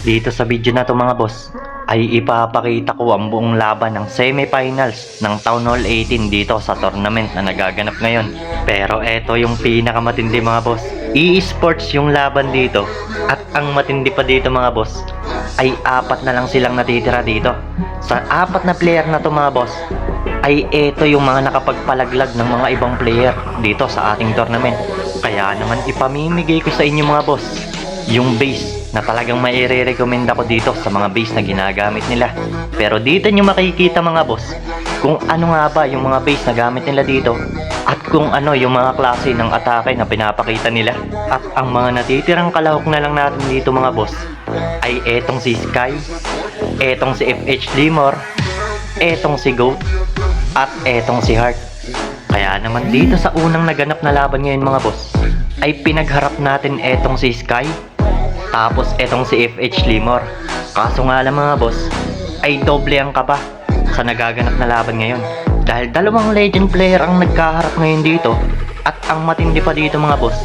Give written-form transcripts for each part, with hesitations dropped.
Dito sa video na to mga boss, ay ipapakita ko ang buong laban ng semifinals ng Town Hall 18 dito sa tournament na nagaganap ngayon. Pero eto yung pinakamatindi mga boss. E-sports yung laban dito. At ang matindi pa dito mga boss, ay apat na lang silang natitira dito. Sa apat na player na to mga boss, ay eto yung mga nakapagpalaglag ng mga ibang player dito sa ating tournament. Kaya naman ipamimigay ko sa inyo mga boss yung base na talagang maire-recommend ako dito sa mga base na ginagamit nila. Pero dito nyo makikita mga boss kung ano nga ba yung mga base na gamit nila dito at kung ano yung mga klase ng atake na pinapakita nila. At ang mga natitirang kalahok na lang natin dito mga boss ay etong si Sky, etong si FH Limor, etong si Goat, at etong si Heart. Kaya naman dito sa unang naganap na laban ngayon mga boss ay pinagharap natin etong si Sky, tapos etong si FH Limor. Kaso nga lang mga boss ay doble ang kaba sa nagaganap na laban ngayon. Dahil dalawang legend player ang nagkaharap ngayon dito. At ang matindi pa dito mga boss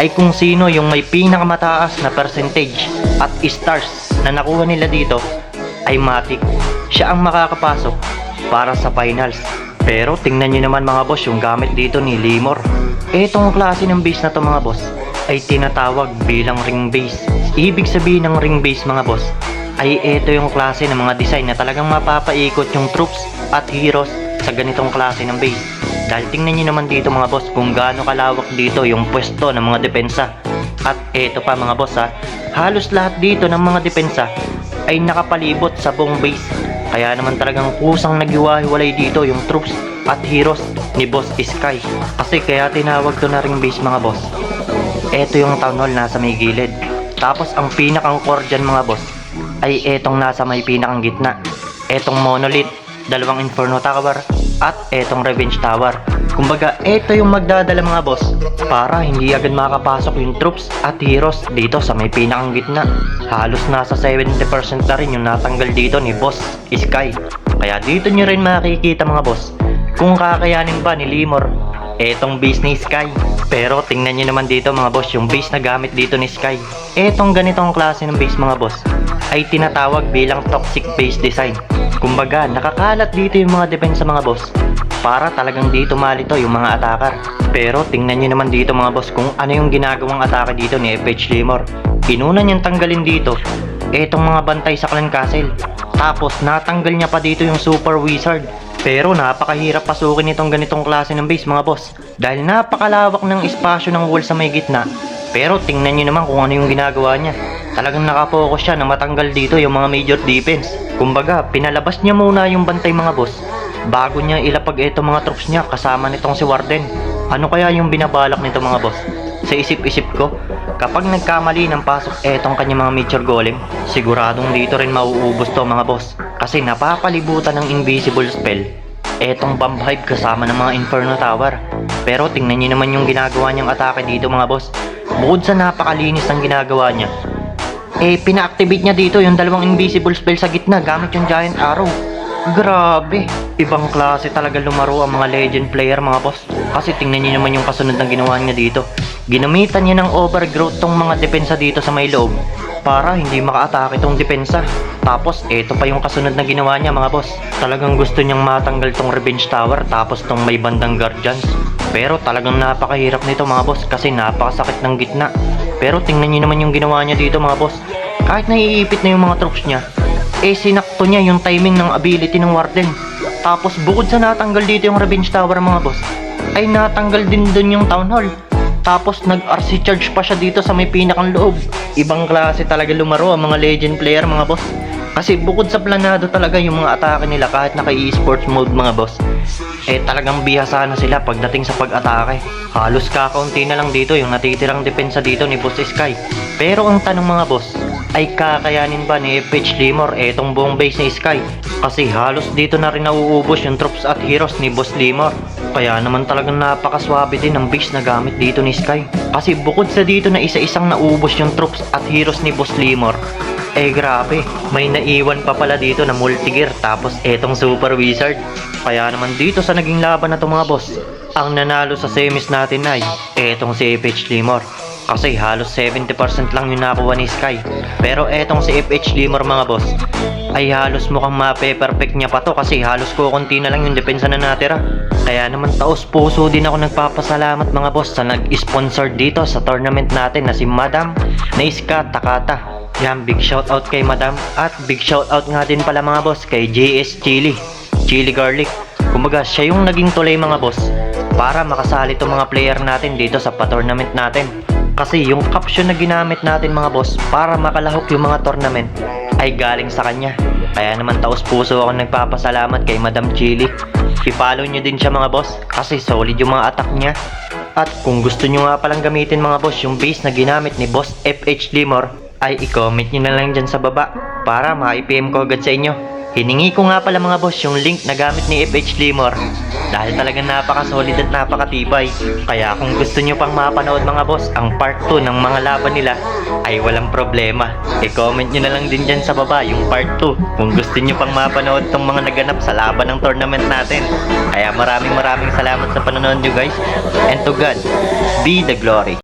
ay kung sino yung may pinakamataas na percentage at stars na nakuha nila dito ay matik. Siya ang makakapasok para sa finals. Pero tingnan nyo naman mga boss yung gamit dito ni Limor. Etong klase ng base na to mga boss ay tinatawag bilang ring base. Ibig sabihin ng ring base mga boss ay ito yung klase ng mga design na talagang mapapaikot yung troops at heroes sa ganitong klase ng base. Dahil tingnan nyo naman dito mga boss kung gaano kalawak dito yung pwesto ng mga depensa. At eto pa mga boss halos lahat dito ng mga depensa ay nakapalibot sa buong base. Kaya naman talagang kusang naghiwa-hiwalay dito yung troops at heroes ni Boss Sky. Kasi kaya tinawag to na ring base mga boss. Eto yung town hall nasa may gilid. Tapos ang pinakang core dyan mga boss ay etong nasa may pinakang gitna. Etong monolith, dalawang inferno tower, at etong revenge tower. Kumbaga eto yung magdadala mga boss para hindi agad makapasok yung troops at heroes dito sa may pinakang gitna. Halos nasa 70% na rin yung natanggal dito ni Boss Sky. Kaya dito nyo rin makikita mga boss kung kakayanin ba ni Limor etong base ni Sky. Pero tingnan nyo naman dito mga boss yung base na gamit dito ni Sky. Etong ganitong klase ng base mga boss ay tinatawag bilang toxic base design. Kumbaga nakakalat dito yung mga depensa mga boss para talagang dito malito yung mga attacker. Pero tingnan nyo naman dito mga boss kung ano yung ginagawang atake dito ni FH Limor. Inuna niyang tanggalin dito etong mga bantay sa clan castle. Tapos natanggal niya pa dito yung super wizard. Pero napakahirap pasukin itong ganitong klase ng base mga boss dahil napakalawak ng espasyo ng wall sa may gitna. Pero tingnan nyo naman kung ano yung ginagawa niya. Talagang nakapokus siya na matanggal dito yung mga major defense. Kumbaga pinalabas niya muna yung bantay mga boss bago niya ilapag itong mga troops niya kasama nitong si Warden. Ano kaya yung binabalak nito mga boss? Sa isip-isip ko, kapag nagkamali ng pasok etong kanyang mga major golem, siguradong dito rin mauubos to mga boss. Kasi napapalibutan ng invisible spell etong bomb hive kasama ng mga inferno tower. Pero tingnan niyo naman yung ginagawa niyang atake dito mga boss. Bukod sa napakalinis ng ginagawa niya, pina-activate niya dito yung dalawang invisible spell sa gitna gamit yung giant arrow. Grabe, ibang klase talaga lumaro ang mga legend player mga boss. Kasi tingnan niyo naman yung kasunod na ginawa niya dito. Ginamitan niya ng overgrowth tong mga depensa dito sa may loob para hindi maka-atake tong depensa. Tapos eto pa yung kasunod na ginawa niya mga boss. Talagang gusto niyang matanggal tong revenge tower tapos tong may bandang guardians. Pero talagang napakahirap nito mga boss kasi napakasakit ng gitna. Pero tingnan niyo naman yung ginawa niya dito mga boss. Kahit naiipit na yung mga troops niya, sinakto niya yung timing ng ability ng Warden. Tapos bukod sa natanggal dito yung revenge tower mga boss, ay natanggal din dun yung town hall. Tapos nag-RC charge pa siya dito sa may pinakang loob. Ibang klase talaga lumaro ang mga legend player mga boss. Kasi bukod sa planado talaga yung mga atake nila kahit naka e-sports mode mga boss, talagang bihasa na sila pagdating sa pag-atake. Halos kakaunti na lang dito yung natitirang depensa dito ni Boss Sky. Pero ang tanong mga boss, ay kakayanin ba ni FH Limor etong buong base ni Sky? Kasi halos dito na rin nauubos yung troops at heroes ni Boss Limor. Kaya naman talagang napakaswabe din ang base na gamit dito ni Sky. Kasi bukod sa dito na isa-isang naubos yung troops at heroes ni Boss Limor, grabe, may naiwan pa pala dito na multi-gear tapos etong super wizard. Kaya naman dito sa naging laban na to mga boss, ang nanalo sa semis natin ay etong si FH Limor. Kasi halos 70% lang yung nakuha ni Sky. Pero etong si FH Limor mga boss, ay halos mukhang mape-perfect niya pa to kasi halos kukunti na lang yung depensa na natira. Kaya naman taos puso din ako nagpapasalamat mga boss sa nag-sponsor dito sa tournament natin na si Madam Naiska Takata. Yan, big shoutout kay Madam at big shoutout nga din pala mga boss kay JS Chili Garlic. Kumbaga siya yung naging tulay mga boss para makasali itong mga player natin dito sa pa-tournament natin. Kasi yung caption na ginamit natin mga boss para makalahok yung mga tournament ay galing sa kanya. Kaya naman taos puso ako nagpapasalamat kay Madam Chili. I-follow nyo din siya mga boss kasi solid yung mga attack niya. At kung gusto nyo nga palang gamitin mga boss yung base na ginamit ni Boss FH Limor, ay i-comment nyo na lang dyan sa baba para ma-PM ko agad sa inyo. Hiningi ko nga pala mga boss yung link na gamit ni FH Limor dahil talagang napaka-solid at napakatibay. Kaya kung gusto nyo pang mapanood mga boss ang part 2 ng mga laban nila ay walang problema. I-comment nyo na lang din dyan sa baba yung part 2 kung gusto nyo pang mapanood tong mga naganap sa laban ng tournament natin. Kaya maraming salamat sa panonood nyo guys. And to God be the glory.